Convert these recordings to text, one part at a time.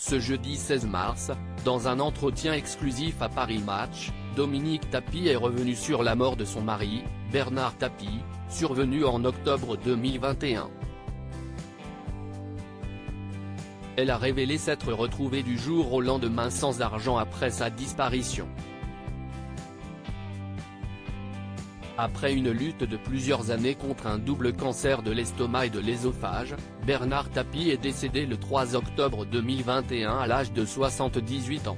Ce jeudi 16 mars, dans un entretien exclusif à Paris Match, Dominique Tapie est revenue sur la mort de son mari, Bernard Tapie, survenue en octobre 2021. Elle a révélé s'être retrouvée du jour au lendemain sans argent après sa disparition. Après une lutte de plusieurs années contre un double cancer de l'estomac et de l'œsophage, Bernard Tapie est décédé le 3 octobre 2021 à l'âge de 78 ans.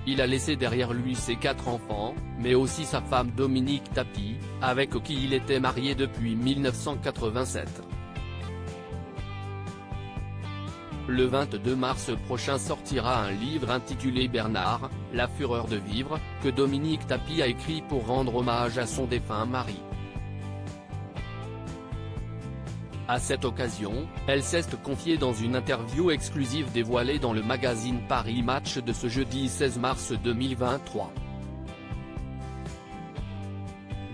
Il a laissé derrière lui ses 4 enfants, mais aussi sa femme Dominique Tapie, avec qui il était marié depuis 1987. Le 22 mars prochain sortira un livre intitulé Bernard, la fureur de vivre, que Dominique Tapie a écrit pour rendre hommage à son défunt mari. À cette occasion, elle s'est confiée dans une interview exclusive dévoilée dans le magazine Paris Match de ce jeudi 16 mars 2023.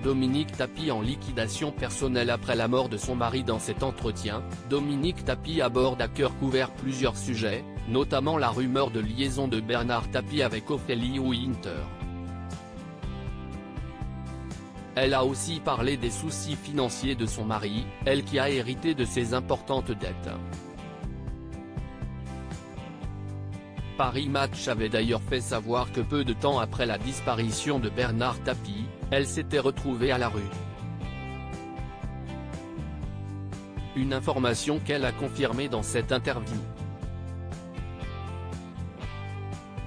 Dominique Tapie en liquidation personnelle après la mort de son mari. Dans cet entretien, Dominique Tapie aborde à cœur couvert plusieurs sujets, notamment la rumeur de liaison de Bernard Tapie avec Ophélie Winter. Elle a aussi parlé des soucis financiers de son mari, elle qui a hérité de ses importantes dettes. Paris Match avait d'ailleurs fait savoir que peu de temps après la disparition de Bernard Tapie, elle s'était retrouvée à la rue. Une information qu'elle a confirmée dans cette interview.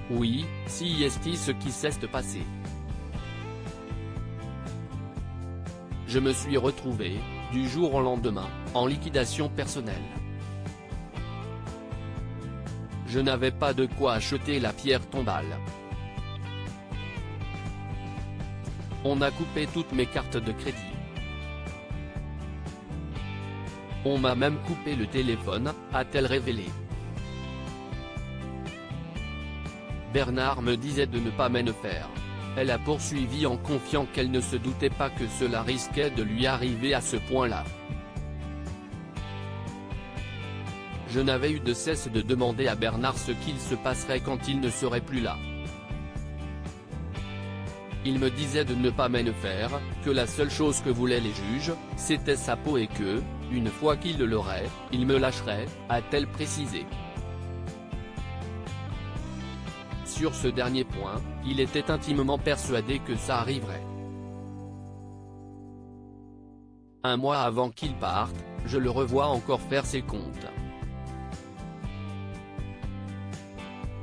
Oui, si est ce qui s'est passé. Je me suis retrouvé, du jour au lendemain, en liquidation personnelle. Je n'avais pas de quoi acheter la pierre tombale. On a coupé toutes mes cartes de crédit. On m'a même coupé le téléphone, a-t-elle révélé. Bernard me disait de ne pas m'en faire. Elle a poursuivi en confiant qu'elle ne se doutait pas que cela risquait de lui arriver à ce point-là. Je n'avais eu de cesse de demander à Bernard ce qu'il se passerait quand il ne serait plus là. Il me disait de ne pas m'en faire, que la seule chose que voulaient les juges, c'était sa peau et que, une fois qu'il l'aurait, il me lâcherait, a-t-elle précisé. Sur ce dernier point, il était intimement persuadé que ça arriverait. Un mois avant qu'il parte, je le revois encore faire ses comptes.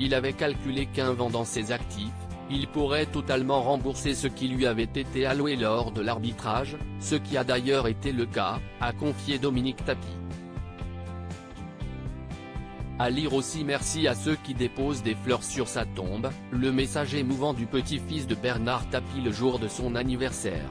Il avait calculé qu'en vendant ses actifs, il pourrait totalement rembourser ce qui lui avait été alloué lors de l'arbitrage, ce qui a d'ailleurs été le cas, a confié Dominique Tapie. À lire aussi: merci à ceux qui déposent des fleurs sur sa tombe, le message émouvant du petit-fils de Bernard Tapie le jour de son anniversaire.